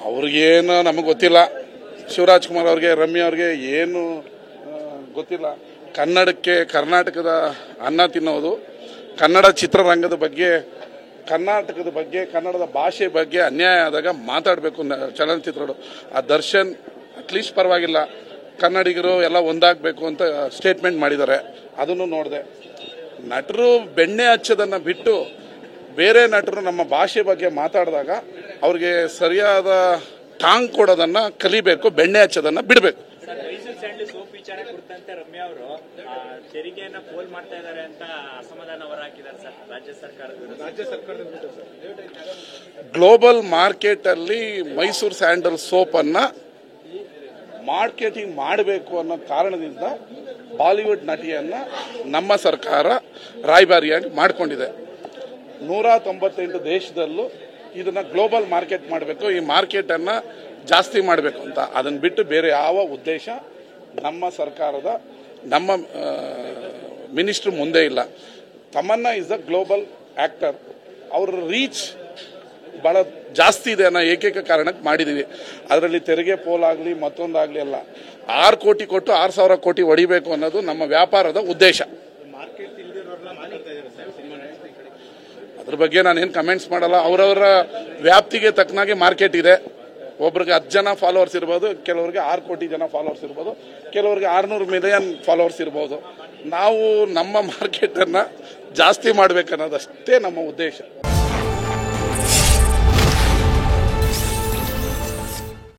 ಅವ್ರಿಗೇನು ನಮಗೆ ಗೊತ್ತಿಲ್ಲ. ಶಿವರಾಜ್ ಕುಮಾರ್ ಅವ್ರಿಗೆ, ರಮ್ಯಾ ಅವ್ರಿಗೆ ಏನು ಗೊತ್ತಿಲ್ಲ. ಕನ್ನಡಕ್ಕೆ, ಕರ್ನಾಟಕದ ಅನ್ನ ತಿನ್ನೋದು, ಕನ್ನಡ ಚಿತ್ರರಂಗದ ಬಗ್ಗೆ, ಕರ್ನಾಟಕದ ಬಗ್ಗೆ, ಕನ್ನಡದ ಭಾಷೆ ಬಗ್ಗೆ ಅನ್ಯಾಯ ಆದಾಗ ಮಾತಾಡಬೇಕು ಚಲನಚಿತ್ರಗಳು. ಆ ದರ್ಶನ್ ಅಟ್ಲೀಸ್ಟ್ ಪರವಾಗಿಲ್ಲ, ಕನ್ನಡಿಗರು ಎಲ್ಲ ಒಂದಾಗಬೇಕು ಅಂತ ಸ್ಟೇಟ್ಮೆಂಟ್ ಮಾಡಿದ್ದಾರೆ, ಅದನ್ನು ನೋಡಿದೆ. ನಟರು ಬೆಣ್ಣೆ ಹಚ್ಚೋದನ್ನು ಬಿಟ್ಟು ಬೇರೆ ನಟರು ನಮ್ಮ ಭಾಷೆ ಬಗ್ಗೆ ಮಾತಾಡಿದಾಗ ಅವ್ರಿಗೆ ಸರಿಯಾದ ಟಾಂಗ್ ಕೊಡೋದನ್ನು ಕಲಿಬೇಕು, ಬೆಣ್ಣೆ ಹಚ್ಚೋದನ್ನು ಬಿಡಬೇಕು. ರಮ್ಯಾ ಅವರು ತೆರಿಗೆಯನ್ನ ಪೋಲ್ ಮಾಡ್ತಾ ಇದ್ದಾರೆ ಅಂತ ಅಸಮಾಧಾನ ಹೊರಹಾಕಿದ್ದಾರೆ ಸರ್ ರಾಜ್ಯ ಸರ್ಕಾರದ ಗ್ಲೋಬಲ್ ಮಾರ್ಕೆಟ್ ಅಲ್ಲಿ ಮೈಸೂರು ಸ್ಯಾಂಡಲ್ ಸೋಪ್ ಅನ್ನ ಮಾರ್ಕೆಟಿಂಗ್ ಮಾಡಬೇಕು ಅನ್ನೋ ಕಾರಣದಿಂದ ಬಾಲಿವುಡ್ ನಟಿಯನ್ನ ನಮ್ಮ ಸರ್ಕಾರ ರಾಯಭಾರಿಯಾಗಿ ಮಾಡಿಕೊಂಡಿದೆ. 198 ದೇಶದಲ್ಲೂ ಇದನ್ನ ಗ್ಲೋಬಲ್ ಮಾರ್ಕೆಟ್ ಮಾಡಬೇಕು, ಈ ಮಾರ್ಕೆಟ್ ಅನ್ನ ಜಾಸ್ತಿ ಮಾಡಬೇಕು ಅಂತ. ಅದನ್ನ ಬಿಟ್ಟು ಬೇರೆ ಯಾವ ಉದ್ದೇಶ ನಮ್ಮ ಸರ್ಕಾರದ, ನಮ್ಮ ಮಿನಿಸ್ಟರ್ ಮುಂದೆ ಇಲ್ಲ. Tamanna is a global actor. ಅವ್ರ ರೀಚ್ ಬಹಳ ಜಾಸ್ತಿ ಇದೆ ಅನ್ನೋ ಏಕೈಕ ಕಾರಣಕ್ಕೆ ಮಾಡಿದೀವಿ. ಅದರಲ್ಲಿ ತೆರಿಗೆ ಪೋಲಾಗಲಿ ಮತ್ತೊಂದಾಗಲಿ ಅಲ್ಲ. 6 ಕೋಟಿ ಕೊಟ್ಟು 6,000 ಕೋಟಿ ಹೊಡಿಬೇಕು ಅನ್ನೋದು ನಮ್ಮ ವ್ಯಾಪಾರದ ಉದ್ದೇಶ. ಅದ್ರ ಬಗ್ಗೆ ನಾನೇನು ಕಮೆಂಟ್ಸ್ ಮಾಡಲ್ಲ. ಅವರವರ ವ್ಯಾಪ್ತಿಗೆ ತಕ್ಕನಾಗೆ ಮಾರ್ಕೆಟ್ ಇದೆ. ಒಬ್ರಿಗೆ 10 ಜನ ಫಾಲೋವರ್ಸ್ ಇರ್ಬೋದು, ಕೆಲವರಿಗೆ 6 ಕೋಟಿ ಜನ ಫಾಲೋವರ್ಸ್ ಇರ್ಬೋದು, ಕೆಲವರಿಗೆ 600 ಮಿಲಿಯನ್ ಫಾಲೋವರ್ಸ್ ಇರ್ಬೋದು. ನಾವು ನಮ್ಮ ಮಾರ್ಕೆಟನ್ನು ಜಾಸ್ತಿ ಮಾಡಬೇಕನ್ನೋದಷ್ಟೇ ನಮ್ಮ ಉದ್ದೇಶ.